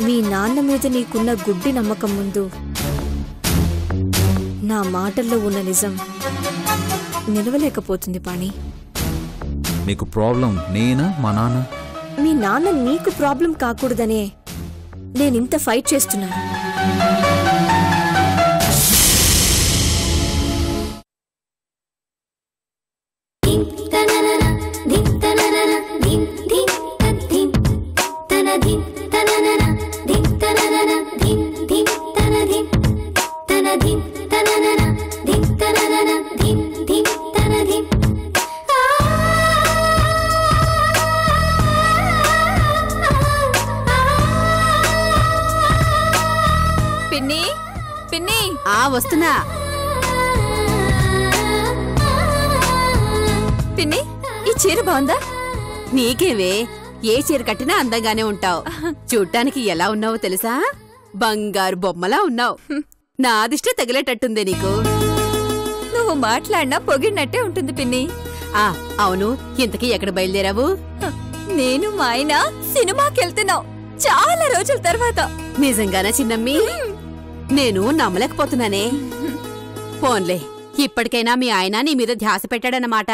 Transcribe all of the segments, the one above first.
మీ నాన్న మీద నీకున్న గుడ్డి నమ్మకం ముందు నా మాటల్లో ఉన్న నిజం నిలవలేకపోతుంది పాణి. నీకు ప్రాబ్లం నేనా మా నాన్న? మీ నాన్న నీకు ప్రాబ్లం కాకూడదనే నేనింత ఫైట్ చేస్తున్నాను. వస్తున్నా. పిన్ని, ఈ చీర బాగుందా? నీకేవే, ఏ చీర కట్టినా అందంగానే ఉంటావు. చూడ్డానికి ఎలా ఉన్నావో తెలుసా? బంగారు బొమ్మలా ఉన్నావు. నా అదిష్టే తగిలేటట్టుందే నీకు. నువ్వు మాట్లాడినా పొగిడినట్టే ఉంటుంది పిన్ని. అవును, ఇంతకీ ఎక్కడ బయలుదేరావు? నేను మా ఆయన సినిమాకెళ్తున్నావు చాలా రోజుల తర్వాత. నిజంగానా చిన్నమ్మి? నేను నమ్మలేకపోతున్నానే. పోన్లే, ఇప్పటికైనా మీ ఆయన నీ మీద ధ్యాస పెట్టాడన్నమాట.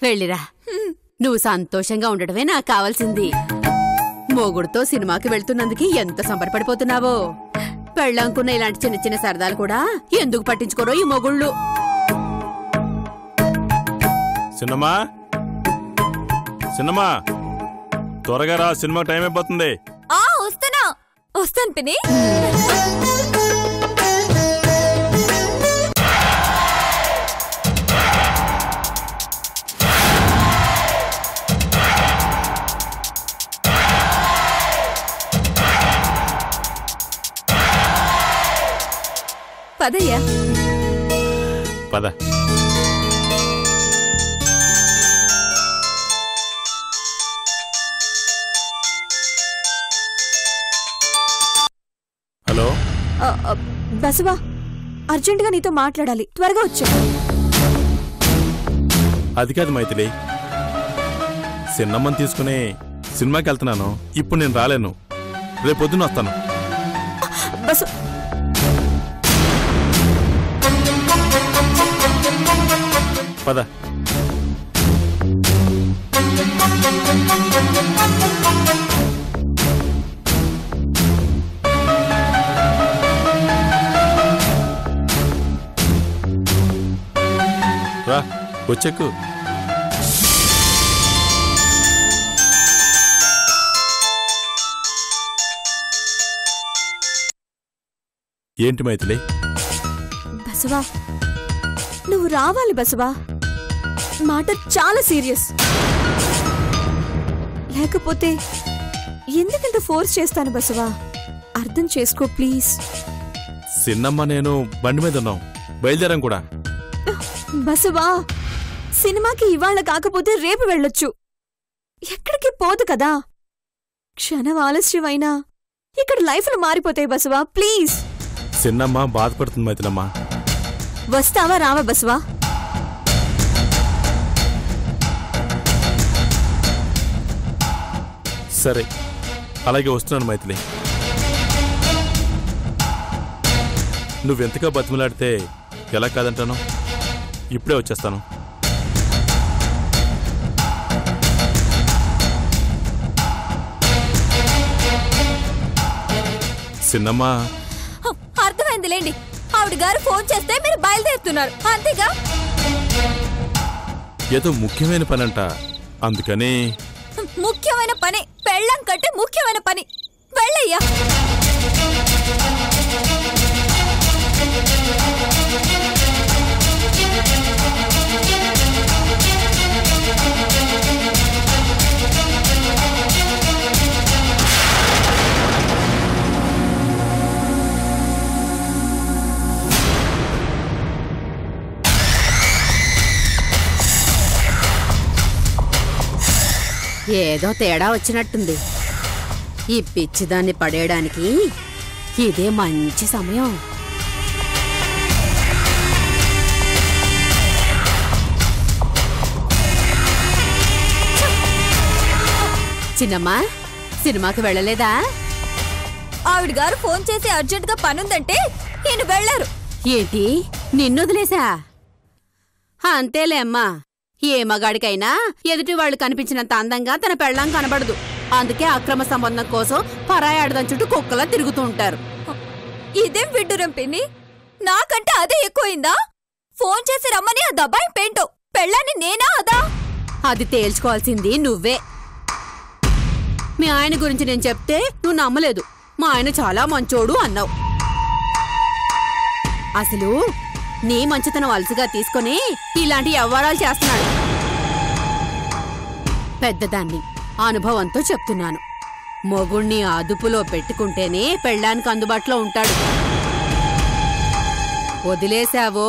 వెళ్ళిరా, నువ్వు సంతోషంగా ఉండడమే నాకు కావాల్సింది. మొగుడుతో సినిమాకి వెళ్తున్నందుకు ఎంత సంబరపడిపోతున్నావో. పెళ్ళంకున్న ఇలాంటి చిన్న చిన్న సరదాలు కూడా ఎందుకు పట్టించుకోరో ఈ మొగుళ్ళు. సినిమా సినిమా త్వరగా రా, సినిమా టైం అయిపోతుంది. వస్తాను పిన్ని. పదయ్యా. పద. హలో బసవా, అర్జెంటుగా నీతో మాట్లాడాలి, త్వరగా వచ్చా. అది కాదు మైథిలి, చిన్నమ్మని తీసుకుని సినిమాకి వెళ్తున్నాను. ఇప్పుడు నేను రాలేను, రేపొద్దున వస్తాను. బసు, పద. రా, వచ్చెక్కు. ఏంటి మైథిలి? బసవా, నువ్వు రావాలి బసవా. మాట చాలా సీరియస్. లేకపోతే ఎందుకంత ఫోర్స్ చేస్తాను బసవా? అర్థం చేసుకో ప్లీజ్. చిన్నమ్మ నేను బండి మీద ఉన్నాం, బయలుదేరాం కూడా. బసవా, సినిమాకి ఇవాళ కాకపోతే రేపు వెళ్ళొచ్చు. ఎక్కడికి పోదు కదా. క్షణం ఆలస్యమైనా ఇక్కడ లైఫ్లు మారిపోతాయి బసవా, ప్లీజ్. చిన్నమ్మ బాధపడుతుంది మైథిలమ్మ. వస్తావా రావా బసవా? సరే, అలాగే వస్తున్నాను మైథిలి. నువ్వెంతగా బతిమలాడితే ఎలా కాదంటాను. ఇప్పుడే వచ్చేస్తాను. చిన్నమ్మా, అర్థమైందిలేండి. ఆవిడ గారు ఫోన్ చేస్తే మీరు బయలుదేరుతున్నారు అంతేగా? ఏదో ముఖ్యమైన పనంట, అందుకని. ముఖ్యమైన పని పెళ్ళం కంటే ముఖ్యమైన పని. వెళ్ళయ్యా. ఏదో తేడా వచ్చినట్టుంది. ఈ పిచ్చిదాన్ని పడేయడానికి ఇదే మంచి సమయం. చిన్నమ్మా, సినిమాకి వెళ్ళలేదా? ఆవిడ గారు ఫోన్ చేసి అర్జెంట్ గా పనుందంటే ఈయన వెళ్లారు. ఏంటి నిన్నొదిలేసా? అంతేలే అమ్మా, ఏ మగాడికైనా ఎదుటి వాళ్ళు కనిపించినంత అందంగా తన పెళ్ళాం కనబడదు. అందుకే అక్రమ సంబంధం కోసం పరాయి ఆడదాని చుట్టూ కుక్కలా తిరుగుతూ ఉంటారు. ఇదేం విడ్డూరం పిన్ని, నాకంటే అదే ఎక్కువైందా? ఫోన్ చేసి రమ్మని ఆ దబాయి పేంటో పెళ్ళాన్ని నేనా అదా? అది తేల్చుకోవాల్సింది నువ్వే. మీ ఆయన గురించి నేను చెప్తే నువ్వు నమ్మలేదు. మా ఆయన చాలా మంచోడు అన్నావు. అసలు నీ మంచితనం అలసిగా తీసుకుని ఇలాంటి వ్యవహారాలు చేస్తున్నాడు. పెద్దదాన్ని అనుభవంతో చెప్తున్నాను. మొగుణ్ణి అదుపులో పెట్టుకుంటేనే పెళ్ళానికి అందుబాటులో ఉంటాడు. వదిలేశావో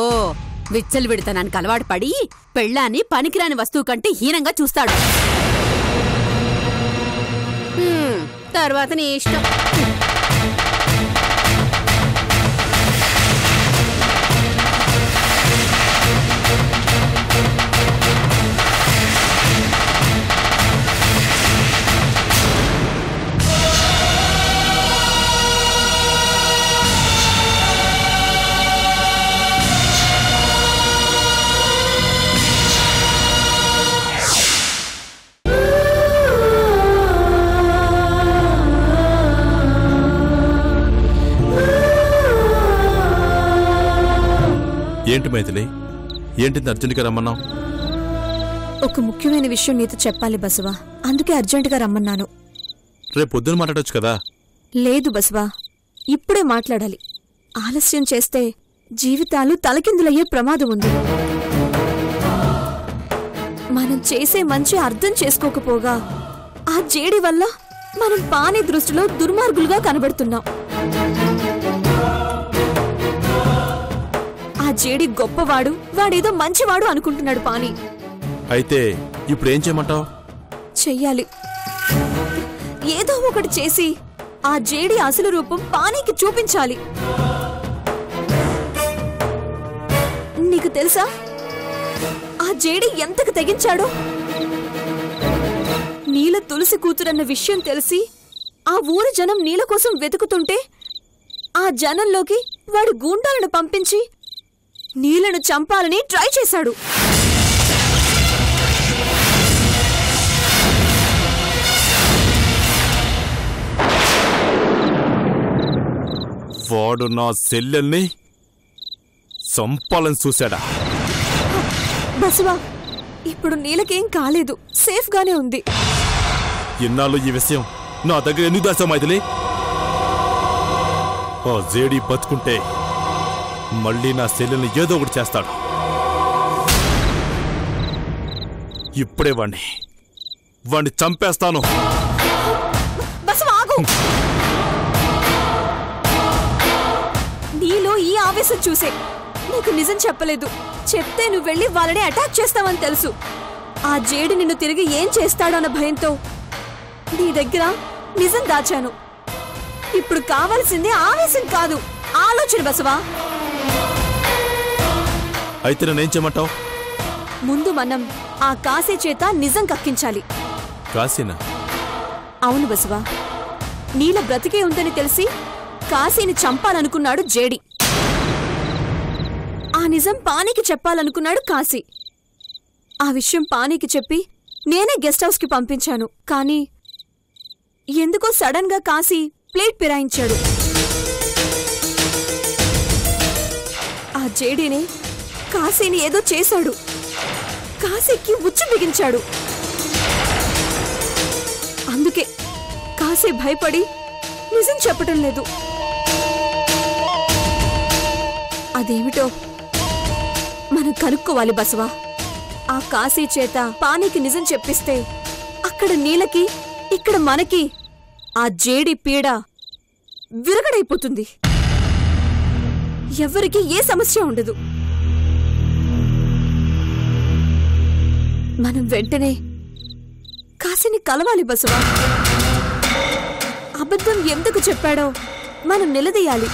విచ్చలు విడతనానికి అలవాటు పడి పెళ్ళాన్ని పనికిరాని వస్తువు కంటే హీనంగా చూస్తాడు. తర్వాత నీ ఇష్టం. ఏంటి మైథిలి, ఏంటి అర్జెంటుగా రమ్మన్నావు? ఒక ముఖ్యమైన విషయం నీతో చెప్పాలి బసవా, అందుకే అర్జెంటుగా రమ్మన్నాను. రేపు పొద్దున మాట్లాడొచ్చు కదా? లేదు బసవా, ఇప్పుడే మాట్లాడాలి. ఆలస్యం చేస్తే జీవితాలు తలకిందులయ్యే ప్రమాదం ఉంది. మనం చేసే మంచి అర్థం చేసుకోకపోగా ఆ జేడి వల్ల మనం పాని దృష్టిలో దుర్మార్గులుగా కనబడుతున్నాం. ఆ జేడి గొప్పవాడు, వాడేదో మంచివాడు అనుకుంటున్నాడు పాని. అయితే ఇప్పుడు ఏం చేయమంటావు? చెయ్యాలి, ఏదో ఒకటి చేసి ఆ జేడి అసలు రూపం పానీకి చూపించాలి. నీకు తెలుసా ఆ జేడి ఎంతకు తెగించాడో? నీల తులసి కూతురన్న విషయం తెలిసి ఆ ఊరి జనం నీల కోసం వెతుకుతుంటే ఆ జనంలోకి వాడు గూండాలను పంపించి నీలను చంపాలని ట్రై చేశాడు. వాడు నా చెల్లెల్ని చంపాలని చూశాడా? బసవా, ఇప్పుడు నీలకేం కాలేదు, సేఫ్ గానే ఉంది. ఇన్నాళ్ళు ఈ విషయం నా దగ్గర ఎందుకు దాచావు మైథిలి? ఆ జేడి బతుకుంటే మళ్ళీ నా చెల్లెల్ని ఏదో ఒకటి చేస్తాడు. ఇప్పుడే వాణ్ణి చంపేస్తాను. బసవా, ఆగు. నీలో ఈ ఆవేశం చూసే నీకు నిజం చెప్పలేదు. చెప్తే నువ్వు వెళ్ళి వాళ్ళని అటాక్ చేస్తావని తెలుసు. ఆ జేడి నిన్ను తిరిగి ఏం చేస్తాడన్న భయంతో నీ దగ్గర నిజం దాచాను. ఇప్పుడు కావాల్సింది ఆవేశం కాదు, ఆలోచన బసవా. అయితే నేనేం చేయమంటావు? ముందు మనం ఆ కాశీ చేత నిజం కక్కించాలి. కాశీనా? అవును బసవా, నీల బ్రతికే ఉందని తెలిసి కాశీని చంపాలనుకున్నాడు జేడి. ఆ నిజం పానీకి చెప్పాలనుకున్నాడు కాశీ. ఆ విషయం పానీకి చెప్పి నేనే గెస్ట్ హౌస్ కి పంపించాను. కానీ ఎందుకో సడన్ గా కాశీ ప్లేట్ పిరాయించాడు. ఆ జేడీనే కాశీని ఏదో చేశాడు. కాశీకి ఉచ్చు బిగించాడు. అందుకే కాశీ భయపడి నిజం చెప్పటం లేదు. అదేమిటో మనం కనుక్కోవాలి బసవా. ఆ కాశీ చేత పానీకి నిజం చెప్పిస్తే అక్కడ నీలకి, ఇక్కడ మనకి ఆ జేడి పీడ విరగడైపోతుంది. ఎవ్వరికి ఏ సమస్య ఉండదు. మనం వెంటనే కాశీని కలవాలి బసవా. అబద్ధం ఎందుకు చెప్పాడో మనం నిలదీయాలి.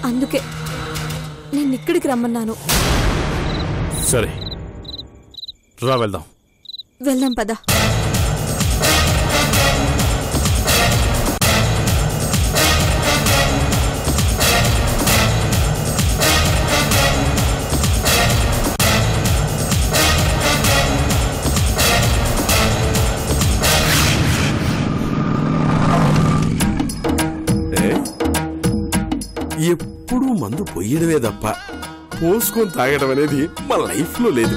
అందుకే నిన్నిక్కడికి రమ్మన్నాను. సరే రా, వెళ్దాం. వెళ్దాం పద. ఎప్పుడూ మందు పొయ్యడమే తప్ప పోసుకొని తాగడం అనేది మా లైఫ్ లో లేదు.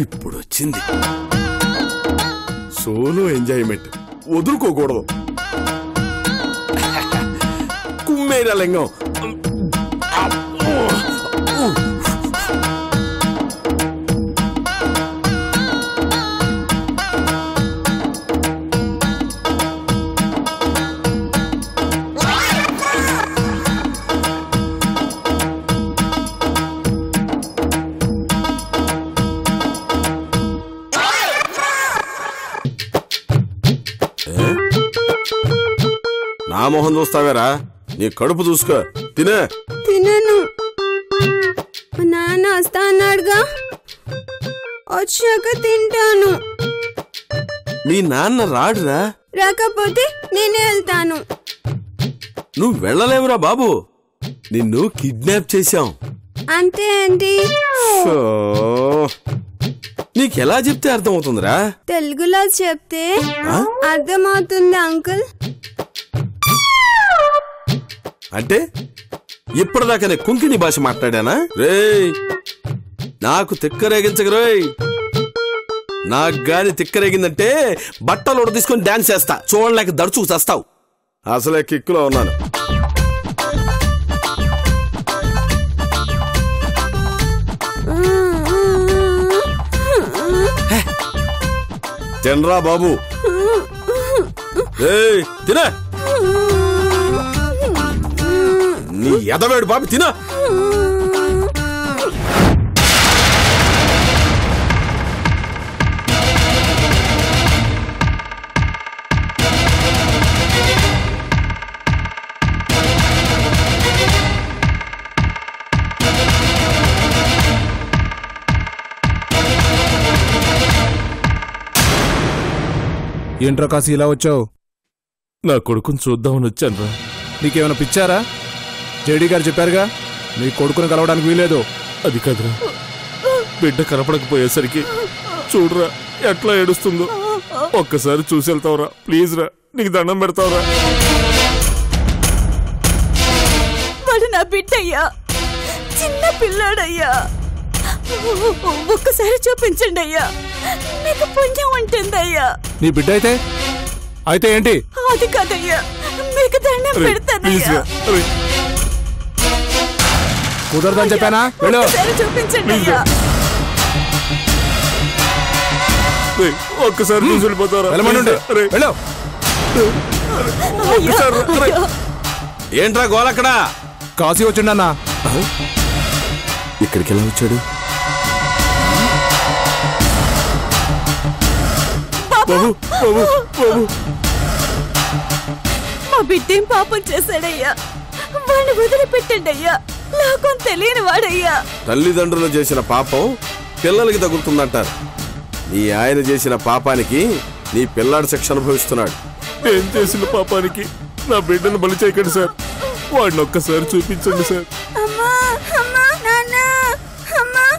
ఇప్పుడు వచ్చింది సోలో ఎంజాయ్మెంట్, వదులుకోకూడదు. కుమ్మేరా లింగం. నా మొహం చూస్తావేరా? నీ కడుపు చూసుకో, తినే. తినను. మా నాన్న వస్తా అన్నాడుగా, వచ్చాక తింటాను. మీ నాన్న రాడురా? రాకపోతే నేనే వెళ్తాను. నువ్వు వెళ్ళలేవురా బాబు, నిన్ను కిడ్నాప్ చేశాం. అంతే ఏంటి? నీకెలా చెప్తే అర్థమవుతుందిరా? తెలుగులో చెప్తే అర్థమవుతుంది అంకుల్. అంటే ఇప్పటిదాకా నేను కుంకిని భాష మాట్లాడానా? రేయ్, నాకు తిక్కరేగించగరోయ్. నాకు గాని తిక్కరేగిందంటే బట్టలు ఉడ తీసుకొని డాన్స్ చేస్తా, చూడలేక దడుచుకు చేస్తావు. అసలే కిక్కులో ఉన్నాను. తినరా బాబు. ఏయ్ తిన, నీ ఎదవేడు బాబు తిన. ఏంట్రా కాశీ ఇలా వచ్చావు? నా కొడుకుని చూద్దామని వచ్చాను రా. నీకేమైనా పిచ్చారా? జేడీ గారు చెప్పారుగా నీ కొడుకుని కలవడానికి వీలేదు. అది కాదురా, బిడ్డ కనపడకపోయేసరికి చూడరా ఎట్లా ఏడుస్తుందో. ఒక్కసారి చూసి వెళ్తావురా ప్లీజ్ రా, నీకు దండం పెడతావురా. వాడు నా బిడ్డయ్యా, చిన్న పిల్లాడయ్యా. ఒక్కసారి చూపించండి అయ్యా, మీకు పుణ్యం ఉంటుందయ్యా. నీ బిడ్డ అయితే ఏంటి? అది కాదయ్యా, మీకు దండం పెడతానయ్యా. కుదరదని చెప్పానా? వెళ్ళు. చూపించండి అయ్యా. ఒక్కసారి చూసి వెళ్ళిపోతారా? వెళ్ళు. ఏంట్రా గోలక్కడా? కాశీ వచ్చిండన్నా. ఇక్కడికి ఎలా వచ్చాడు? బాబు బాబు బాబు, మా బిడ్డేం పాపం చేశాడయ్యా, వాడిని వదిలిపెట్టండి అయ్యా. లోకం తెలియని వాడయ్యా. తల్లిదండ్రులు చేసిన పాపం పిల్లలకి తగులుతుందంటారు. నీ ఆయన చేసిన పాపానికి నీ పిల్లాడు శిక్ష అనుభవిస్తున్నాడు. ఏం చేసిన పాపానికి నా బిడ్డను బలి చేయకండి సార్. వాడిని ఒక్కసారి చూపించండి సార్.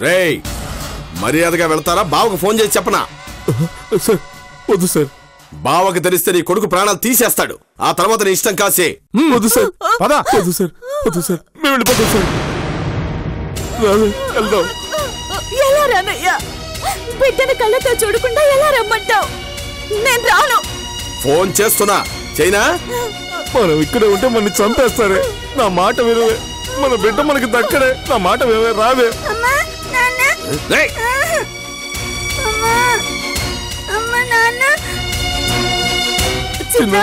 రేయ్, మర్యాదగా వెళ్తారా? బావకు ఫోన్ చేసి చెప్పనా? సార్ వద్దు సార్. బావకి తెలిస్తే నీ కొడుకు ప్రాణాలు తీసేస్తాడు. ఆ తర్వాత నీ ఇష్టం కాసే. వద్దు సార్, వద్దు సార్, వద్దు సార్, మేము వెళ్ళిపోతాం సార్. వెళ్దాం. ఎలా రానయ్యా? బిడ్డను కళ్ళతో చూడకుండా ఎలా రమ్మంటావు? నేను రాను. ఫోన్ చేస్తున్నా, చైనా. మనం ఇక్కడే ఉంటే మనని చంపేస్తారే. నా మాట వినవే, మన బిడ్డ మనకి దక్కడే. నా మాట వినవే, రావే. రేయ్, చిన్న,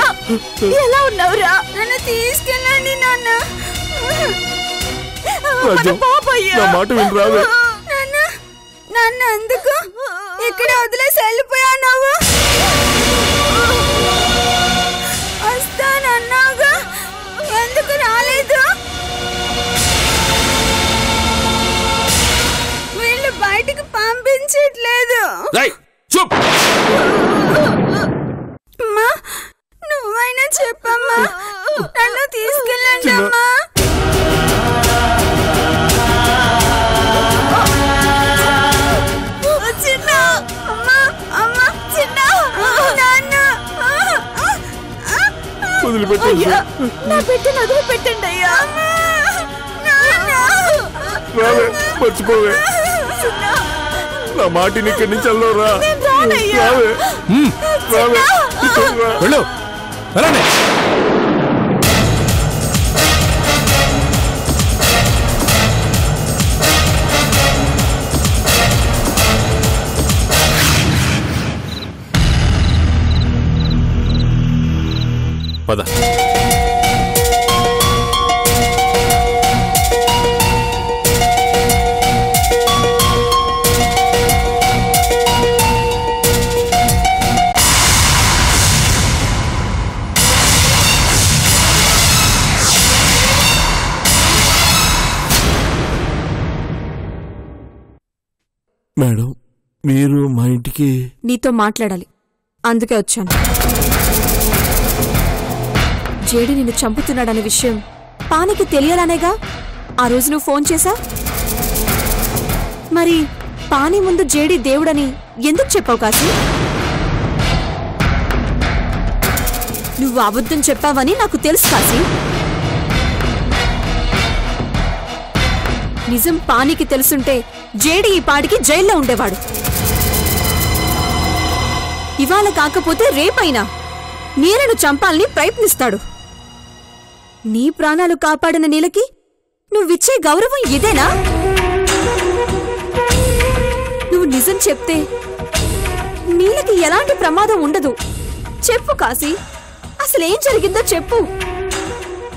ఎలా ఉన్నావురా? నన్ను తీసుకెళ్ళండి నాన్న. నా మాట విని రావే. నాన్న అందుకు ఇక్కడ వదిలేసి వెళ్ళిపోయావు. వస్తానన్నావుగా, ఎందుకు రాలేదు? వీళ్ళు బయటికి పంపించట్లేదు. అమ్మా, నువ్వైనా చెప్పమ్మా, నన్ను తీసుకెళ్ళండి అమ్మా. చిన్న, అమ్మా, అమ్మా, చిన్న, నాన్న. వదిలిపెట్టండి. నా బిడ్డను వదిలిపెట్టండి అయ్యా. రావే మర్చిపోవే నా మాటిని ఇక్కడి నుంచి వెళ్ళరా రావే రావే వెళ్ళు వెళ్ళండి. పద. మేడం మీరు మా ఇంటికి నీతో మాట్లాడాలి, అందుకే వచ్చాను. జేడి నిన్ను చంపుతున్నాడనే విషయం పానికి తెలియాలనేగా ఆ రోజు నువ్వు ఫోన్ చేశా. మరి పాని ముందు జేడి దేవుడని ఎందుకు చెప్పావు కాశీ? నువ్వు అబద్ధం చెప్పావని నాకు తెలుసు కాశీ. నిజం పానికి తెలుసుంటే జేడి ఈ పాడికి జైల్లో ఉండేవాడు. ఇవాళ కాకపోతే రేపైనా నీలను చంపాలని ప్రయత్నిస్తాడు. నీ ప్రాణాలు కాపాడిన నీలకి నువ్విచ్చే గౌరవం ఇదేనా? నువ్వు నిజం చెప్తే నీలకి ఎలాంటి ప్రమాదం ఉండదు. చెప్పు కాశీ, అసలేం జరిగిందో చెప్పు.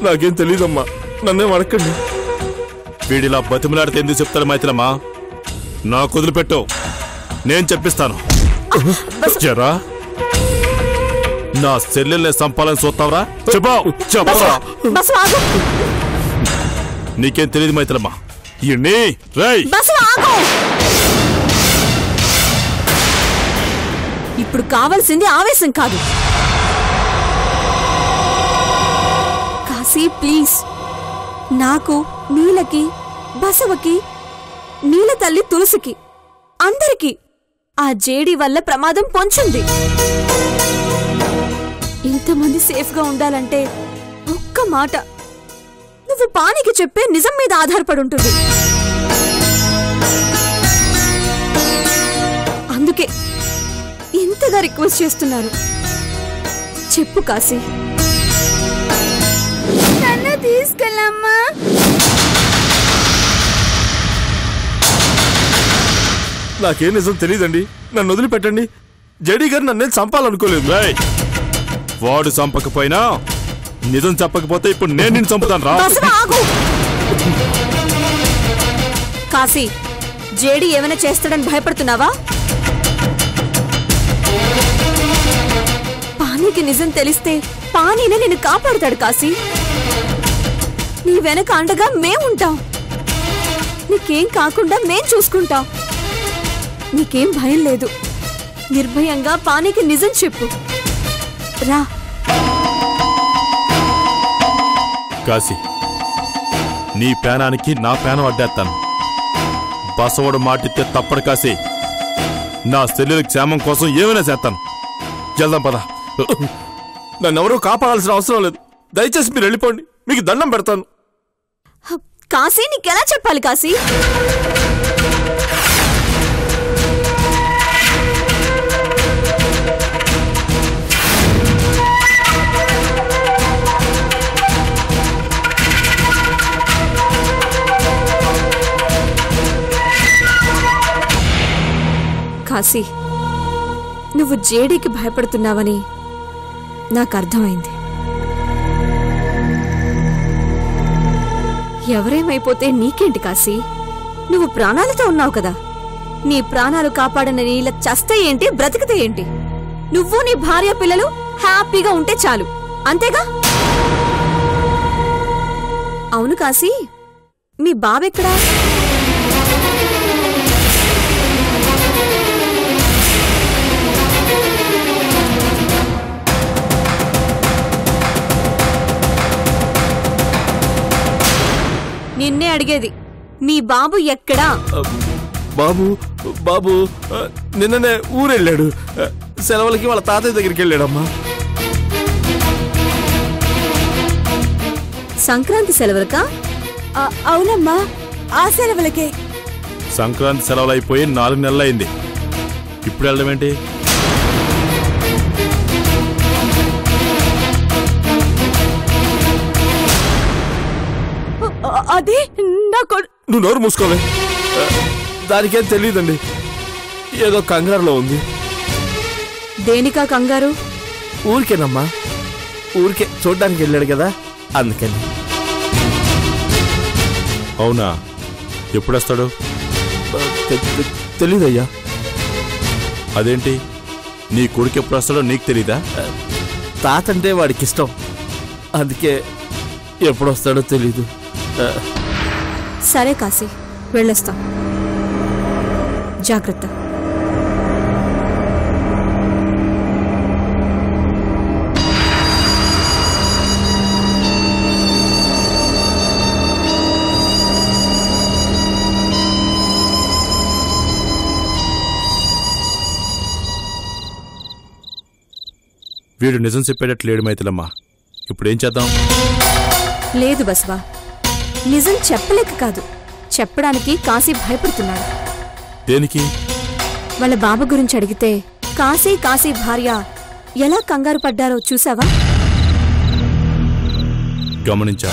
నాకేం తెలీదమ్మా, నన్నేం అడగండి. వీడిలా బతిమలాడితే ఎందుకు చెప్తాడు మైత్రమ్మా? నా కుదిలిపెట్టు, నేను చెప్పిస్తాను. జరా నా చెల్లెల్ని సంపాలని చూస్తావరా? చెప్పరా? బస్సు ఆగు. నీకేం తెలియదు మైత్రమ్మా. బస్సు ఆగు. ఇప్పుడు కావాల్సింది ఆవేశం కాదు కాశీ. ప్లీజ్, నాకు, నీలకి, బసవకి, నీల తల్లి తులసికి, అందరికీ ఆ జేడి వల్ల ప్రమాదం పొంచుంది. ఇంతమంది సేఫ్గా ఉండాలంటే ఒక్క మాట నువ్వు పానికి చెప్పే నిజం మీద ఆధారపడి ఉంటుంది. అందుకే ఇంతగా రిక్వెస్ట్ చేస్తున్నాను, చెప్పు కాశీ. నన్ను తీసుకెళ్ళమ్మా. నాకేం నిజం తెలీదండి, నన్ను వదిలిపెట్టండి. జేడీ గారు నన్నేం చంపాలనుకోలేదు. వాడు చంపకపోయినా నిజం చెప్పకపోతే ఇప్పుడు నేను నిన్ను చంపుతాను రా. కాశీ, జేడీ ఏమైనా చేస్తాడని భయపడుతున్నావా? పానీకి నిజం తెలిస్తే పానీనే నిన్ను కాపాడుతాడు కాశీ. నీ వెనక అండగా మేముంటాం. నీకేం కాకుండా మేం చూసుకుంటాం. నీకేం భయం లేదు. నిర్భయంగా పానీకి నిజం చెప్పు. రా కాశీ, నీ పేనానికి నా పేనం అడ్డేస్తాను. బసవడు మాటిస్తే తప్పడు కాశీ. నా చెల్లెల క్షేమం కోసం ఏమైనా చేస్తాను. వెళ్దాం పద. నన్నెవరూ కాపాడాల్సిన అవసరం లేదు. దయచేసి మీరు వెళ్ళిపోండి, మీకు దండం పెడతాను. కాశీ, నీకెలా చెప్పాలి కాశీ? కాశీ, నువ్వు జేడీకి భయపడుతున్నావని నాకు అర్థమైంది. ఎవరేమైపోతే నీకేంటి కాశీ? నువ్వు ప్రాణాలతో ఉన్నావు కదా. నీ ప్రాణాలు కాపాడిన నీళ్ళ చస్తే ఏంటి, బ్రతికితే ఏంటి? నువ్వు నీ భార్య పిల్లలు హ్యాపీగా ఉంటే చాలు, అంతేగా? అవును కాశీ, మీ బాబెక్కడా? నిన్నే అడిగేది, మీ బాబు ఎక్కడా? బాబు బాబు నిన్ననే ఊరెళ్ళాడు. సెలవులకి వాళ్ళ తాతయ్య దగ్గరికి వెళ్ళాడమ్మా. సంక్రాంతి సెలవులకా? అవునమ్మా, ఆ సెలవులకే. సంక్రాంతి సెలవులు అయిపోయి 4 నెలలైంది. ఇప్పుడు వెళ్ళడం ఏంటి? అది నా నువ్వు నోరు మూసుకోవే. దానికేం తెలియదండి, ఏదో కంగారులో ఉంది. దేనికా కంగారు? ఊరికేనమ్మా, ఊరికే చూడ్డానికి వెళ్ళాడు కదా అందుకని. అవునా? ఎప్పుడొస్తాడు? తెలీదయ్యా. అదేంటి, నీ కొడుకు ఎప్పుడు వస్తాడో నీకు తెలీదా? తాత అంటే వాడికి ఇష్టం, అందుకే ఎప్పుడు వస్తాడో తెలీదు. సరే కాశీ, వెళ్ళొస్తాం. జాగ్రత్త. వీడు నిజం చెప్పేటట్లేడు మైథిలమ్మ. ఇప్పుడేం చేద్దాం? లేదు బసవా, నిజం చెప్పలేక కాదు, చెప్పడానికి కాశీ భయపడుతున్నాడు. దేనికి? వాళ్ళ బాబు గురించి అడిగితే కాశీ భార్య ఎలా కంగారు పడ్డారో చూసావా? గమనించా.